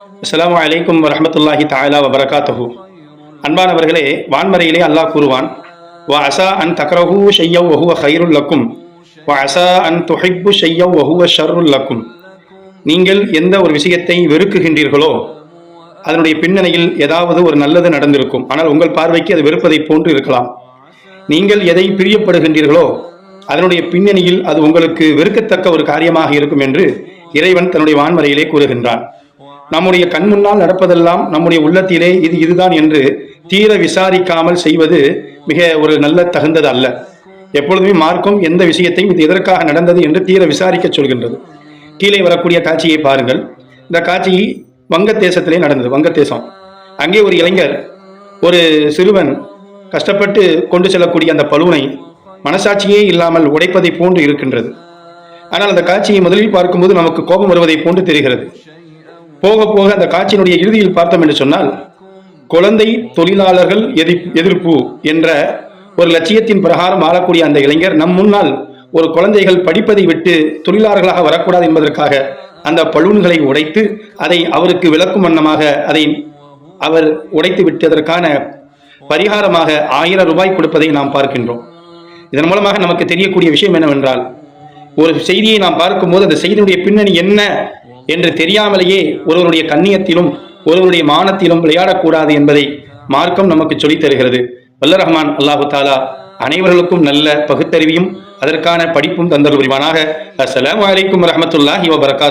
அஸ்ஸலாமு அலைக்கும் வரஹ்மத்துல்லாஹி தஆலா வபரகாத்துஹு. அன்பானவர்களே, வான்மறையிலே அல்லாஹ் கூறுவான், வ அஸா அன் தக்ரஹூ ஷையன் வஹுவ கைருல் லக்கும் வ அஸா அன் துஹிப்பு ஷையன் வஹுவ ஷர்ருல் லக்கும். நீங்கள் எந்த ஒரு விஷயத்தை வெறுக்குகின்றீர்களோ அதனுடைய பின்னணியில் ஏதாவது ஒரு நல்லது நடந்திருக்கும், ஆனால் உங்கள் பார்வைக்கு அது வெறுப்பதை போன்று இருக்கலாம். நீங்கள் எதை பிரியப்படுகின்றீர்களோ அதனுடைய பின்னணியில் அது உங்களுக்கு வெறுக்கத்தக்க ஒரு காரியமாக இருக்கும் என்று இறைவன் தன்னுடைய வான்மறையிலே கூறுகின்றான். நம்முடைய கண் முன்னால் நடப்பதெல்லாம் நம்முடைய உள்ளத்திலே இதுதான் என்று தீர விசாரிக்காமல் செய்வது மிக ஒரு நல்ல தகுந்தது அல்ல. எப்பொழுதுமே மார்க்கம் எந்த விஷயத்தையும் இது எதற்காக நடந்தது என்று தீர விசாரிக்க சொல்கின்றது. கீழே வரக்கூடிய காட்சியை பாருங்கள். இந்த காட்சி வங்கதேசத்திலே நடந்தது. வங்கதேசம், அங்கே ஒரு இளைஞர், ஒரு சிறுவன் கஷ்டப்பட்டு கொண்டு செல்லக்கூடிய அந்த பலூனை மனசாட்சியே இல்லாமல் உடைப்பதை போன்று இருக்கின்றது. ஆனால் அந்த காட்சியை முதலில் பார்க்கும்போது நமக்கு கோபம் வருவதை போன்று தெரிகிறது. போக போக அந்த காட்சியினுடைய இறுதியில் பார்த்தோம் என்று சொன்னால், குழந்தை தொழிலாளர்கள் எதிர்ப்பு என்ற ஒரு லட்சியத்தின் பிரகாரம் ஆளக்கூடிய அந்த இளைஞர் நம் முன்னால் ஒரு குழந்தைகள் படிப்பதை விட்டு தொழிலாளர்களாக வரக்கூடாது என்பதற்காக அந்த பலூன்களை உடைத்து அதை அவருக்கு விளக்கும் வண்ணமாக அதை அவர் உடைத்து விட்டதற்கான பரிகாரமாக 1000 ரூபாய் கொடுப்பதை நாம் பார்க்கின்றோம். இதன் மூலமாக நமக்கு தெரியக்கூடிய விஷயம் என்னவென்றால், ஒரு செய்தியை நாம் பார்க்கும்போது அந்த செய்தியுடைய பின்னணி என்ன என்று தெரியாமலேயே ஒருவருடைய கண்ணியத்திலும் ஒருவருடைய மானத்திலும் விளையாடக்கூடாது என்பதை மார்க்கம் நமக்கு சொல்லித் தருகிறது. வல்ல ரஹ்மான் அல்லாஹு தாலா அனைவர்களுக்கும் நல்ல பகுத்தறிவையும் அதற்கான படிப்பும் தந்தருள் புரிவானாக. அஸ்ஸலாமு அலைக்கும் வரஹ்மத்துல்லாஹி வபரகாத்துஹு.